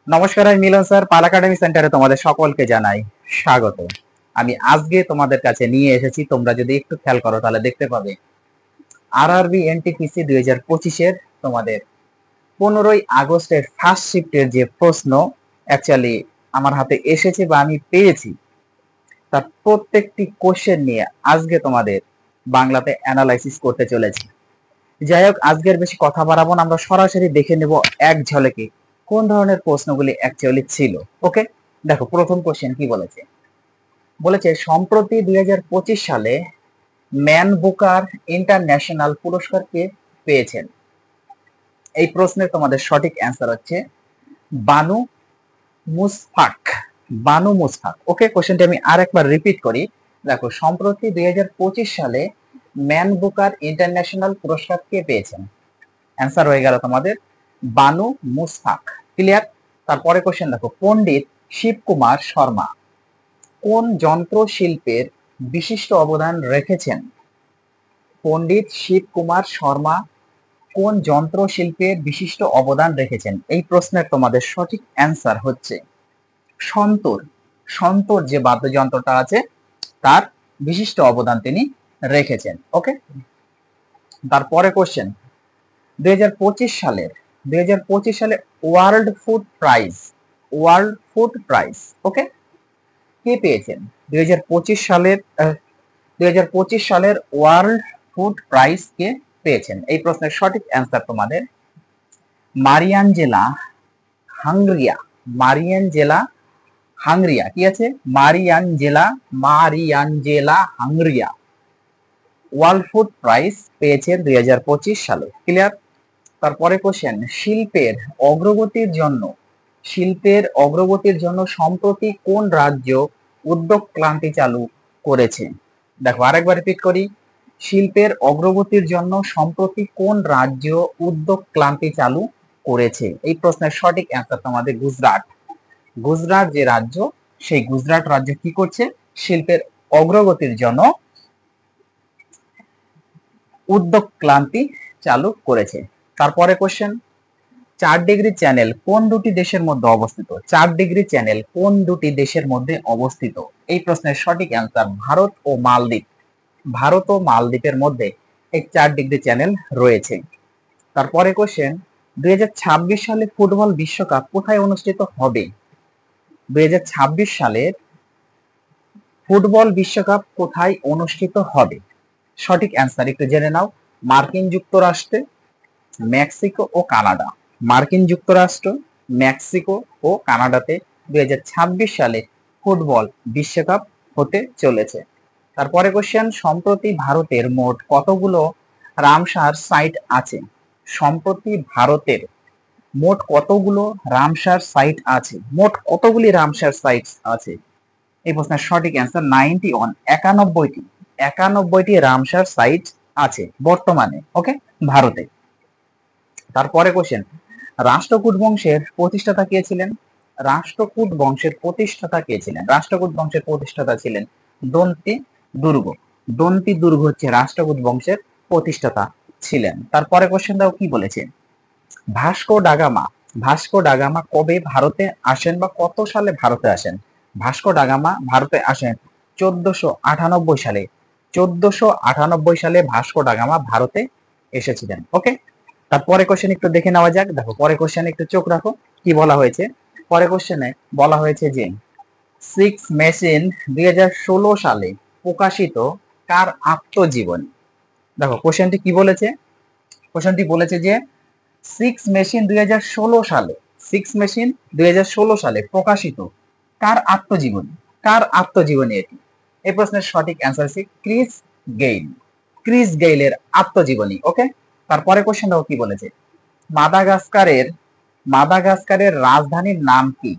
নমস্কার, আমি মিলন স্যার। পাল একাডেমি সেন্টারে তোমাদের সকলকে জানাই স্বাগত। আমি আজকে তোমাদের কাছে নিয়ে এসেছি, তোমরা যদি একটু খেয়াল করো তাহলে দেখতে পাবে আরআরবি এনটিপিসি 2025-এর তোমাদের 15ই আগস্টের ফার্স্ট শিফটের যে প্রশ্ন অ্যাকচুয়ালি আমার হাতে এসেছে বা আমি পেয়েছি, তার প্রত্যেকটি কোশ্চেন নিয়ে আজকে তোমাদের বাংলাতে অ্যানালাইসিস করতে চলেছি। যাই হোক, আজকের বেশি কথা বাড়াবো না, আমরা সরাসরি দেখে নেব এক ঝলকে কোন ধরনের প্রশ্নগুলি অ্যাকচুয়ালি ছিল। ওকে, দেখো প্রথম কোশ্চেন কি বলেছে। বলেছে সম্প্রতি 2025 সালে ম্যান বুকার ইন্টারন্যাশনাল পুরস্কার কে পেয়েছেন। এই প্রশ্নের তোমাদের সঠিক অ্যান্সার হচ্ছে বানু মুসফাক। বানু মুসফাক। ওকে, কোশ্চেনটি আমি আরেকবার রিপিট করি। দেখো, সম্প্রতি 2025 সালে ম্যান বুকার ইন্টারন্যাশনাল পুরস্কার কে পেয়েছেন। অ্যান্সার হয়ে গেল তোমাদের বানু মুসফাক। ক্লিয়ার? তারপরে কোশ্চেন দেখো, পণ্ডিত শিবকুমার শর্মা কোন যন্ত্র শিল্পের বিশিষ্ট অবদান রেখেছেন। পণ্ডিত শিবকুমার শর্মা কোন যন্ত্র শিল্পের বিশিষ্ট অবদান রেখেছেন। এই প্রশ্নের তোমাদের সঠিক অ্যান্সার হচ্ছে সন্তর। সন্তর যে বাদ্যযন্ত্রটা আছে তার বিশিষ্ট অবদান তিনি রেখেছেন। ওকে, তারপরে কোশ্চেন 2025 সালে world food prize, world food prize okay কে পেয়েছেন। 2025 সালের ওয়ার্ল্ড ফুড প্রাইজ কে পেয়েছেন। এই প্রশ্নের সঠিক অ্যান্সার তোমাদের মারিয়ানজেলা হাংরিয়া। মারিয়ানজেলা হাংরিয়া কি আছে, মারিয়ানজেলা হাংরিয়া ওয়ার্ল্ড ফুড প্রাইজ পেয়েছেন 2025 সালে। ক্লিয়ার? তারপরে কোশ্চেন, শিল্পের অগ্রগতির জন্য সম্প্রতি কোন রাজ্য উদ্যোগ ক্রান্তি চালু করেছে। দেখো আরেকবার রিপিট করি, শিল্পের অগ্রগতির জন্য সম্প্রতি কোন রাজ্য উদ্যোগ ক্রান্তি চালু করেছে। এই প্রশ্নের সঠিক অ্যান্সার তোমাদের গুজরাট। গুজরাট যে রাজ্য, সেই গুজরাট রাজ্য কি করছে, শিল্পের অগ্রগতির জন্য উদ্যোগ ক্রান্তি চালু করেছে। তারপরে কোশ্চেন, 4 ডিগ্রি চ্যানেল কোন দুটি দেশের মধ্যে অবস্থিত। 4 ডিগ্রি চ্যানেল কোন দুটি দেশের মধ্যে অবস্থিত। এই প্রশ্নের সঠিক অ্যান্সার ভারত ও মালদ্বীপ। ভারত ও মালদ্বীপের মধ্যে এই 4 ডিগ্রি চ্যানেল রয়েছে। তারপরে কোশ্চেন, 2026 সালে ফুটবল বিশ্বকাপ কোথায় অনুষ্ঠিত হবে। 2026 সালের ফুটবল বিশ্বকাপ কোথায় অনুষ্ঠিত হবে। সঠিক অ্যান্সার একটু জেনে নাও। মার্কিন যুক্তরাষ্ট্রে, মেক্সিকো ও কানাডা। মার্কিন যুক্তরাষ্ট্র, মেক্সিকো ও কানাডাতে 2026 সালে ফুটবল বিশ্বকাপ হতে চলেছে। তারপরে কোশ্চেন, সম্প্রতি ভারতের মোট কতগুলো রামসার সাইট আছে। সম্প্রতি ভারতের মোট কতগুলো রামসার সাইট আছে। মোট কতগুলি রামসার সাইট আছে। এই প্রশ্নের সঠিক অ্যান্সার 91, 91টি। 91টি রামসার সাইট আছে বর্তমানে ওকে ভারতে। তারপরে কোশ্চেন, রাষ্ট্রকূট বংশের প্রতিষ্ঠাতা কে ছিলেন। রাষ্ট্রকূট বংশের প্রতিষ্ঠাতা কে ছিলেন। রাষ্ট্রকূট বংশের প্রতিষ্ঠাতা ছিলেন দন্তি দুর্গ। দন্তি দুর্গ হচ্ছে রাষ্ট্রকূট বংশের প্রতিষ্ঠাতা ছিলেন। তারপরে কোশ্চেন দাও কি বলেছে, ভাস্কো ডাগামা। ভাস্কো ডাগামা কবে ভারতে আসেন বা কত সালে ভারতে আসেন। ভাস্কো ডাগামা ভারতে আসেন 1498 সালে। 1498 সালে ভাস্কো ডাগামা ভারতে এসেছিলেন। ওকে, তারপরে কোশ্চেন একটু দেখে নেওয়া যাক। দেখো পরে কোশ্চেনে একটু চোখ রাখো, কি বলা হয়েছে। পরে কোশ্চেনে বলা হয়েছে যে 6 মেশিন 2016 সালে প্রকাশিত কার আত্মজীবনী। দেখো কোশ্চেনটি কি বলেছে। কোশ্চেনটি বলেছে যে 6 মেশিন 2016 সালে, 6 মেশিন 2016 সালে প্রকাশিত কার আত্মজীবনী। কার আত্মজীবনী এটি। এই প্রশ্নের সঠিক অ্যান্সার হচ্ছে ক্রিস গেইল। ক্রিস গেইলের আত্মজীবনী। ওকে, তারপরে কোশ্চেন দেখো কি বলেছে, মাদাগাস্কারের রাজধানীর নাম কি।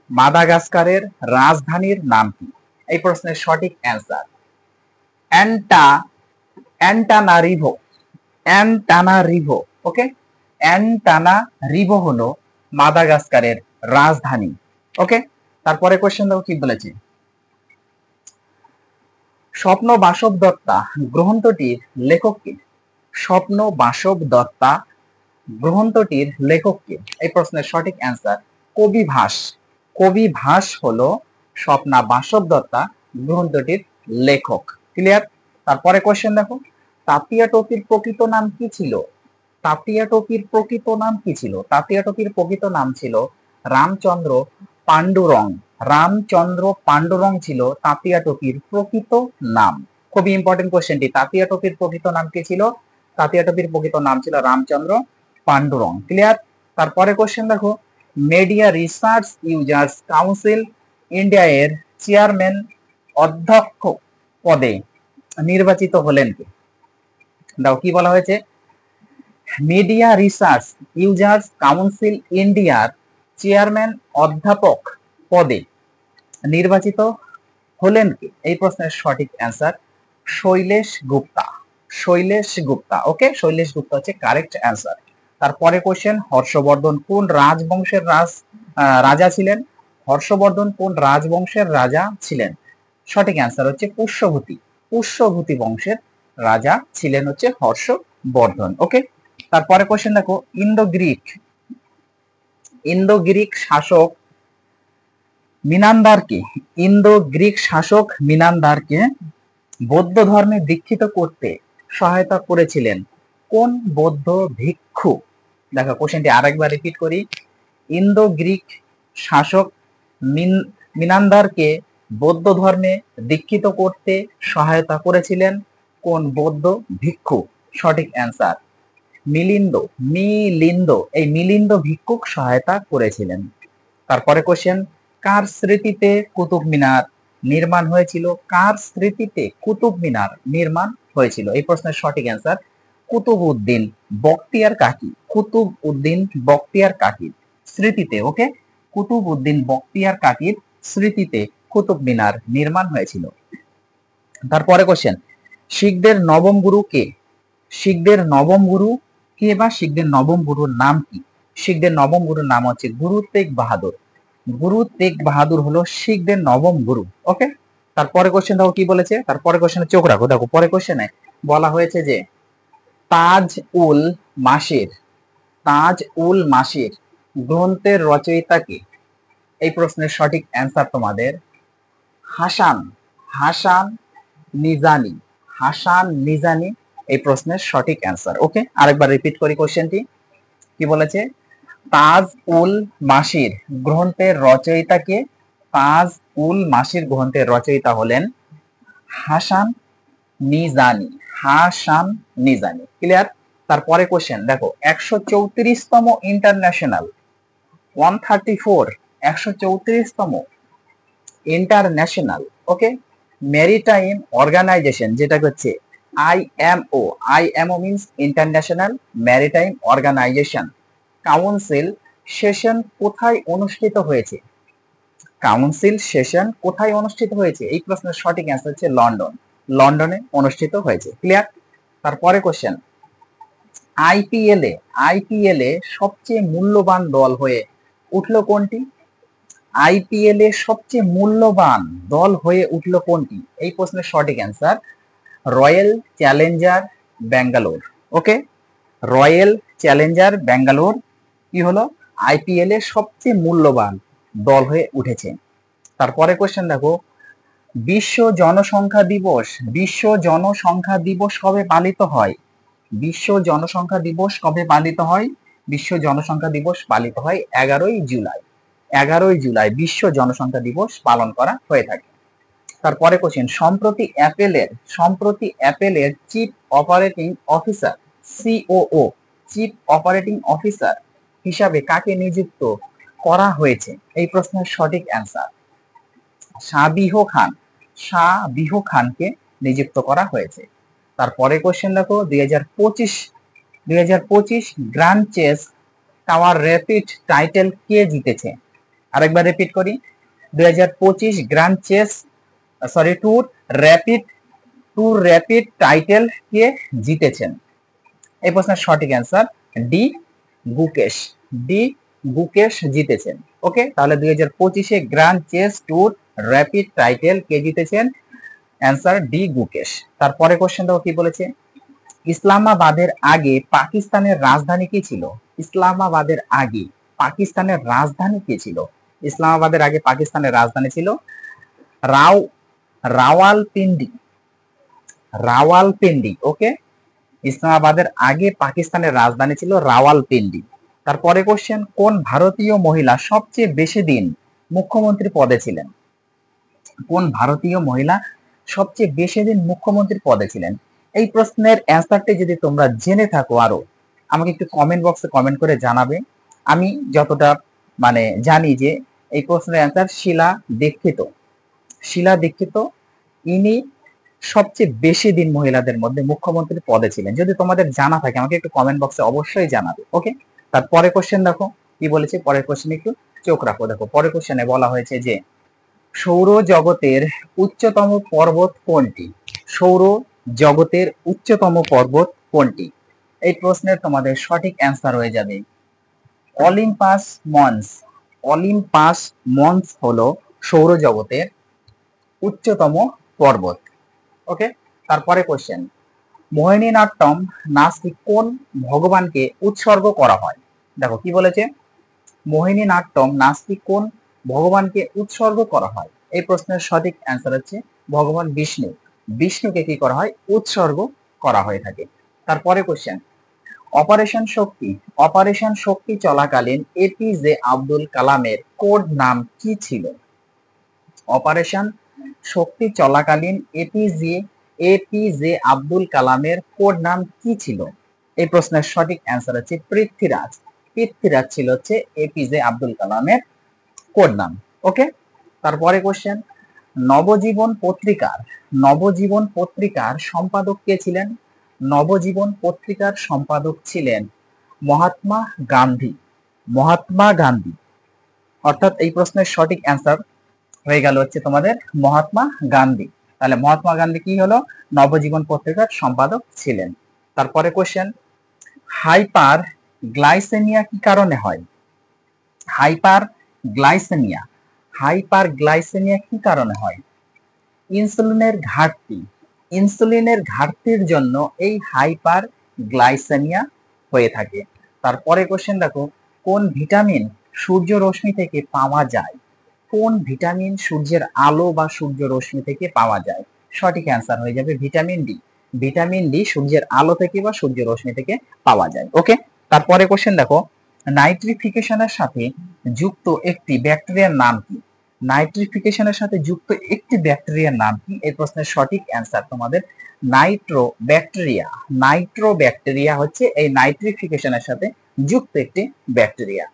মাদাগাস্কারের রাজধানীর নাম কি। এই প্রশ্নের সঠিক অ্যান্সার অ্যান্টানারিভো। অ্যান্টানারিভো ওকে, অ্যান্টানারিভো হলো মাদাগাস্কারের রাজধানী। ওকে, তারপরে কোশ্চেন দেখো কি বলেছে, স্বপ্ন বাসব দত্তা গ্রন্থটির লেখক কে। স্বপ্ন বাসব দত্তা গ্রন্থটির লেখক কে। এই প্রশ্নের সঠিক অ্যান্সার কবিভাস। কবিভাস হলো স্বপ্না বাসবদত্তা গ্রন্থটির লেখক। ক্লিয়ার? তারপরে কোশ্চেন দেখো, তাতিয়া টোপির প্রকৃত নাম কি ছিল? তাতিয়া টোপির প্রকৃত নাম কি ছিল? তাতিয়া টোপির প্রকৃত নাম ছিল রামচন্দ্র পাণ্ডুরং। রামচন্দ্র পাণ্ডুরং ছিল তাতিয়া টোপির প্রকৃত নাম। খুবই ইম্পর্টেন্ট কোশ্চেনটি, তাতিয়া টোপির প্রকৃত নাম কি ছিল? তাতিয়া টোপির প্রকৃত নাম ছিল রামচন্দ্র পাণ্ডুরং। ক্লিয়ার? তারপরে কোশ্চেন দেখো, media research users council India এর চেয়ারম্যান অধ্যক্ষ পদে নির্বাচিত হলেন কে? দাও, কি বলা হয়েছে? মিডিয়া রিসার্চ ইউজার্স কাউন্সিল ইন্ডিয়ার চেয়ারম্যান অধ্যাপক পদে নির্বাচিত হলেন কে? এই প্রশ্নের সঠিক অ্যান্সার শৈলেশ গুপ্তা। শৈলেশ গুপ্তা। ওকে, শৈলেশ গুপ্তা হচ্ছে কারেক্ট অ্যান্সার। তারপরে কোশ্চেন, হর্ষবর্ধন কোন রাজবংশের রাজা ছিলেন? হর্ষবর্ধন কোন রাজবংশের রাজা ছিলেন? সঠিক অ্যান্সার হচ্ছে পুষ্যভূতি। পুষ্যভূতি বংশের রাজা ছিলেন হচ্ছে হর্ষবর্ধন। ওকে, তারপরে কোশ্চেন দেখো, ইন্দো গ্রিক শাসক মিনান্দারকে, ইন্দো গ্রিক শাসক মিনান্দারকে বৌদ্ধ ধর্মে দীক্ষিত করতে সহায়তা করেছিলেন কোন বৌদ্ধ ভিক্ষু? দেখো, কোশ্চেনটি আরেকবার রিপিট করি। ইন্দো গ্রিক শাসক মিনান্দারকে বৌদ্ধ ধর্মে দীক্ষিত করতে সহায়তা করেছিলেন কোন বৌদ্ধ ভিক্ষু? সঠিক অ্যান্সার মিলিন্দ। এই মিলিন্দ ভিক্ষুক সহায়তা করেছিলেন। তারপরে কোশ্চেন, কার স্মৃতিতে কুতুব মিনার নির্মাণ হয়েছিল? কার স্মৃতিতে কুতুব মিনার নির্মাণ হয়েছিল? এই প্রশ্নের সঠিক অ্যান্সার কুতুবউদ্দিন বখতিয়ার কাকি। কুতুবউদ্দিন বখতিয়ার কাকির স্মৃতিতে। ওকে, কুতুবউদ্দিন বখতিয়ার কাকির স্মৃতিতে কুতুব মিনার নির্মাণ হয়েছিল। তারপরে কোশ্চেন, শিখদের নবম গুরু কে? শিখদের নবম গুরু কে বা শিখদের নবম গুরুর নাম কি? শিখদের নবম গুরুর নাম হচ্ছে গুরু তেগ বাহাদুর। গুরু তেগ বাহাদুর হলো শিখদের নবম গুরু। ওকে, তারপরে কোশ্চেন দেখো কি বলেছে। তারপরে কোশ্চেনে চোখ রাখো। দেখো, পরে কোশ্চেনে বলা হয়েছে যে তাজ উল মাসির, তাজ উল মাসির গ্রন্থের রচয়িতা কে? এই প্রশ্নের সঠিক অ্যান্সার তোমাদের হাসান, হাসান নিজানি। হাসান নিজানি এই প্রশ্নের সঠিক অ্যান্সার। ওকে, আরেকবার রিপিট করি কোশ্চেনটি। কি বলেছে? তাজ উল মাসির গ্রন্থের রচয়িতা কে? তাজ উল মাসির গ্রন্থের রচয়িতা হলেন হাসান নিজানি। হাসান নিজানি। ক্লিয়ার? তারপরে কোশ্চেন দেখো, 134তম ইন্টারন্যাশনাল 134তম ইন্টারন্যাশনাল ওকে মেরিটাইম অর্গানাইজেশন, যেটা হচ্ছে IMO means international maritime organisation council session কোথায় অনুষ্ঠিত হয়েছে? কাউন্সিল সেশন কোথায় অনুষ্ঠিত হয়েছে? এই প্রশ্নের সঠিক অ্যান্সার হচ্ছে লন্ডন। লন্ডনে অনুষ্ঠিত হয়েছে। ক্লিয়ার? তারপরে কোশ্চেন, আইপিএল এ সবচেয়ে মূল্যবান দল হয়ে উঠল কোনটি? আইপিএল এ সবচেয়ে মূল্যবান দল হয়ে উঠল কোনটি? এই প্রশ্নের সঠিক অ্যান্সার রয়্যাল চ্যালেঞ্জার ব্যাঙ্গালোর। ওকে, রয়্যাল চ্যালেঞ্জার ব্যাঙ্গালোর কি হলো? আইপিএল এর সবচেয়ে মূল্যবান দল হয়ে উঠেছে। তারপরে কোশ্চেন দেখো, বিশ্ব জনসংখ্যা দিবস, বিশ্ব জনসংখ্যা দিবস কবে পালিত হয়? বিশ্ব জনসংখ্যা দিবস কবে পালিত হয়? বিশ্ব জনসংখ্যা দিবস পালিত হয় 11ই জুলাই। 11ই জুলাই বিশ্ব জনসংখ্যা দিবস পালন করা হয়ে থাকে। তারপরে কোশ্চেন, সম্প্রতি অ্যাপেলের chief operating officer COO chief operating officer হিসাবে কাকে নিযুক্ত করা হয়েছে? এই প্রশ্নের সঠিক অ্যান্সার শাবিহ খানকে নিযুক্ত করা হয়েছে। তারপরে কোশ্চেন দেখো, 2025 grand chess tower rapid title কে জিতেছে? আরেকবার রিপিট করি, 2025 grand chess tour rapid title কে জিতেছেন? এই প্রশ্নের সঠিক অ্যান্সার ডি গুকেশ জিতেছেন। ওকে, তাহলে 2025 grand chess tour rapid title কে জিতেছেন? Answer D Gukesh. তারপরে কোশ্চেন দেখো কি বলেছে, ইসলামাবাদের আগে পাকিস্তানের রাজধানী কি ছিল? ইসলামাবাদের আগে পাকিস্তানের রাজধানী কি ছিল? ইসলামাবাদের আগে পাকিস্তানের রাজধানী ছিল রাও রাওয়ালপিন্ডি। রাওয়ালপিন্ডি, ওকে। ইসলামাবাদের আগে পাকিস্তানের রাজধানী ছিল রাওয়ালপিন্ডি। তারপরে কোশ্চেন, কোন ভারতীয় মহিলা সবচেয়ে বেশি দিন মুখ্যমন্ত্রী পদে ছিলেন? কোন ভারতীয় মহিলা সবচেয়ে বেশি দিন মুখ্যমন্ত্রী পদে ছিলেন? এই প্রশ্নের অ্যান্সারটি যদি তোমরা জেনে থাকো আরো, আমাকে একটু কমেন্ট বক্সে কমেন্ট করে জানাবে। আমি যতটা জানি যে এই প্রশ্নের অ্যান্সার শীলা দীক্ষিত। শীলা দীক্ষিত, ইনি সবচেয়ে বেশি দিন মহিলাদের মধ্যে মুখ্যমন্ত্রী পদে ছিলেন। যদি তোমাদের জানা থাকে আমাকে একটু কমেন্ট বক্সে অবশ্যই জানাবে, ওকে। তারপরে কোশ্চেন দেখো কি বলেছে, পরের কোশ্চেনে একটু চোখ রাখো। দেখো পরের কোশ্চেনে বলা হয়েছে যে সৌরজগতের উচ্চতম পর্বত কোনটি? সৌর জগতের উচ্চতম পর্বত কোনটি? এই প্রশ্নের তোমাদের সঠিক অ্যান্সার হয়ে যাবে অলিম্পাস মন্স। অলিম্পাস মন্স হলো সৌরজগতের উচ্চতম পর্বত, ওকে। তারপরে কোশ্চেন, মোহিনীনাট্যম নাচটি কোন ভগবানকে উৎসর্গ করা হয়? দেখো কি বলেছে, মোহিনীনাট্যম নাচটি কোন ভগবানকে উৎসর্গ করা হয়? এই প্রশ্নের সঠিক অ্যান্সার হচ্ছে ভগবান বিষ্ণু। বিষ্ণুকে কি করা হয়? উৎসর্গ করা হয়ে থাকে। তারপরে কোশ্চেন, অপারেশন শক্তি। অপারেশন শক্তি চলাকালীন এপিজে আব্দুল কালামের কোড নাম কি ছিল? অপারেশন শক্তি চলাকালীন এপিজে আব্দুল কালামের কোড নাম কি ছিল? এই প্রশ্নের সঠিক অ্যান্সার হচ্ছে পৃথ্বীরাজ। পৃথ্বীরাজ ছিল হচ্ছে এপিজে আব্দুল কালামের কোড নাম, ওকে। তারপরে কোশ্চেন, নবজীবন পত্রিকার সম্পাদক কে ছিলেন? নবজীবন পত্রিকার সম্পাদক ছিলেন মহাত্মা গান্ধী। মহাত্মা গান্ধী, অর্থাৎ এই প্রশ্নের সঠিক অ্যান্সার হয়ে গেল হচ্ছে তোমাদের মহাত্মা গান্ধী। তাহলে মহাত্মা গান্ধী কি হলো? নবজীবন পত্রিকার সম্পাদক ছিলেন। তারপরে কোশ্চেন, হাইপার গ্লাইসেমিয়া কি কারণে হয়? হাইপার গ্লাইসেমিয়া হাইপার গ্লাইসেমিয়া কি কারণে হয়? ইনসুলিনের ঘাটতি। ইনসুলিনের ঘাটতির জন্য এই হাইপার গ্লাইসেমিয়া হয়ে থাকে। তারপরে কোশ্চেন দেখো, কোন ভিটামিন সূর্য রশ্মি থেকে পাওয়া যায়? কোন ভিটামিন সূর্যের আলো বা সূর্য রশ্মি থেকে পাওয়া যায়? সঠিক অ্যান্সার হয়ে যাবে ভিটামিন ডি। ভিটামিন ডি সূর্যের আলো থেকে বা সূর্য রশ্মি থেকে পাওয়া যায়, ওকে। তারপরে কোশ্চেন দেখো, নাইট্রিফিকেশনের সাথে যুক্ত একটি ব্যাকটেরিয়ার নাম কি? নাইট্রিফিকেশনের সাথে যুক্ত একটি ব্যাকটেরিয়ার নাম কি? এই প্রশ্নের সঠিক অ্যান্সার তোমাদের নাইট্রো ব্যাকটেরিয়া। নাইট্রো ব্যাকটেরিয়া হচ্ছে এই নাইট্রিফিকেশনের সাথে যুক্ত একটি ব্যাকটেরিয়া।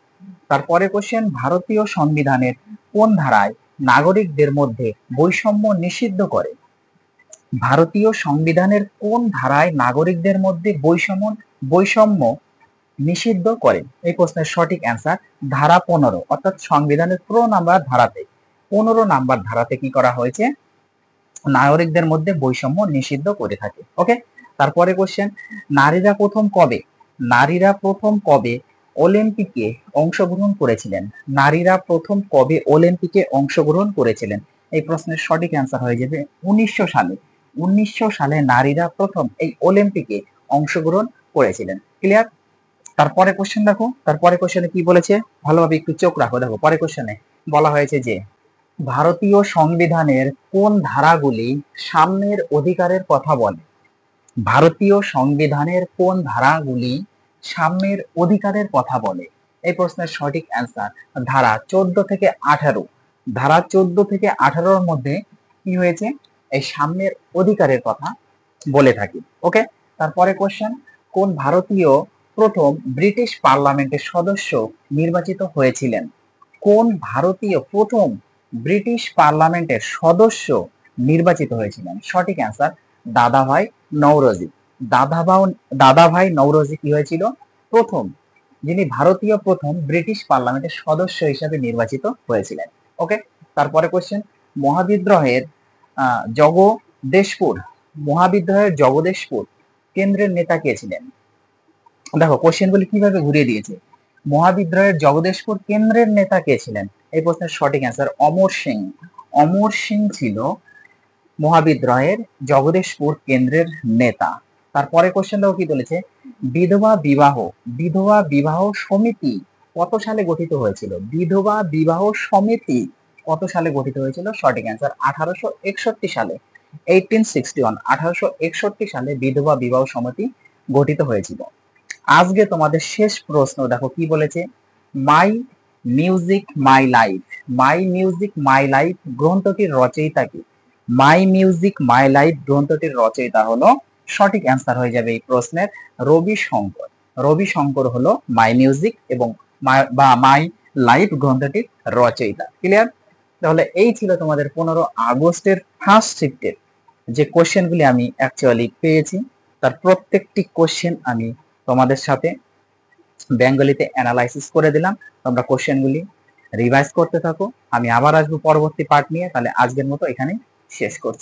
তারপরে কোশ্চেন, ভারতীয় সংবিধানের কোন ধারায় নাগরিকদের মধ্যে বৈষম্য নিষিদ্ধ করে? ভারতীয় সংবিধানের কোন ধারায় নাগরিকদের মধ্যে বৈষম্য নিষিদ্ধ করে? এই প্রশ্নের সঠিক অ্যান্সার ধারা 15, অর্থাৎ সংবিধানের 15 নাম্বার ধারাতে। 15 নাম্বার ধারাতে কি করা হয়েছে? নাগরিকদের মধ্যে বৈষম্য নিষিদ্ধ করে থাকে, ওকে। তারপরে কোশ্চেন, নারীরা প্রথম কবে অলিম্পিকে অংশগ্রহণ করেছিলেন? নারীরা প্রথম কবে অলিম্পিকে অংশগ্রহণ করেছিলেন? এই প্রশ্নের সঠিক অ্যান্সার হয়ে যাবে 1900 সালে। 1900 সালে নারীরা প্রথম এই অলিম্পিকে অংশগ্রহণ করেছিলেন, ক্লিয়ার। তারপরে কোশ্চেন দেখো, তারপরে কোশ্চেনে কি বলেছে, ভালোভাবে একটু চোখ রাখো। দেখো পরে কোশ্চেনে বলা হয়েছে যে ভারতীয় সংবিধানের কোন ধারাগুলি সাম্যের অধিকারের কথা বলে? ভারতীয় সংবিধানের কোন ধারাগুলি সাম্যের অধিকারের কথা বলে? এই প্রশ্নের সঠিক অ্যান্সার ধারা 14 থেকে 18। ধারা 14 থেকে 18-র মধ্যে কি হয়েছে? এই সাম্যের অধিকারের কথা বলে থাকি, ওকে। তারপরে কোশ্চেন, কোন ভারতীয় প্রথম ব্রিটিশ পার্লামেন্টের সদস্য নির্বাচিত হয়েছিলেন? কোন ভারতীয় প্রথম ব্রিটিশ পার্লামেন্টের সদস্য নির্বাচিত হয়েছিলেন? সঠিক অ্যান্সার দাদাভাই নওরোজি। দাদাভাই নওরোজি কি হয়েছিল? প্রথম, যিনি ভারতীয় প্রথম ব্রিটিশ পার্লামেন্টের সদস্য হিসেবে নির্বাচিত হয়েছিলেন, ওকে। তারপরে কোশ্চেন, মহাবিদ্রোহের জগদেশপুর কেন্দ্রের নেতা কে ছিলেন? দেখো কোশ্চেনগুলি কিভাবে ঘুরিয়ে দিয়েছে। মহাবিদ্রোহের জগদেশপুর কেন্দ্রের নেতা কে ছিলেন? এই প্রশ্নের সঠিক অ্যান্সার অমর সিং। অমর সিং ছিল মহাবিদ্রোহের জগদেশপুর কেন্দ্রের নেতা। তারপরে কোশ্চেন দেখো কি বলেছে, বিধবা বিবাহ সমিতি কত সালে গঠিত হয়েছিল? বিধবা বিবাহ সমিতি কত সালে গঠিত হয়েছিল? সঠিক অ্যান্সার 1861 সালে। 1861 সালে বিধবা বিবাহ সমিতি গঠিত হয়েছিল। আজকে তোমাদের শেষ প্রশ্ন দেখো কি বলেছে, my music my life, my music my life গ্রন্থটির রচয়িতা কি? মাই মিউজিক মাই লাইফ গ্রন্থটির রচয়িতা হলো, সঠিক অ্যান্সার হয়ে যাবে এই প্রশ্নের রবি শঙ্কর। রবি শঙ্কর হলো মাই মিউজিক এবং মাই লাইফ গ্রন্থটির রচয়িতা। ক্লিয়ার? তাহলে এই ছিল তোমাদের 15 আগস্টের ফার্স্ট শিফটের যে কোশ্চেনগুলি আমি অ্যাকচুয়ালি পেয়েছি, তার প্রত্যেকটি কোশ্চেন আমি তোমাদের সাথে বেঙ্গলিতে অ্যানালাইসিস করে দিলাম। তোমরা কোশ্চেনগুলি রিভাইজ করতে থাকো। আমি আবার আসবো পরবর্তী পার্ট নিয়ে। তাহলে আজকের মতো এখানে শেষ করছি।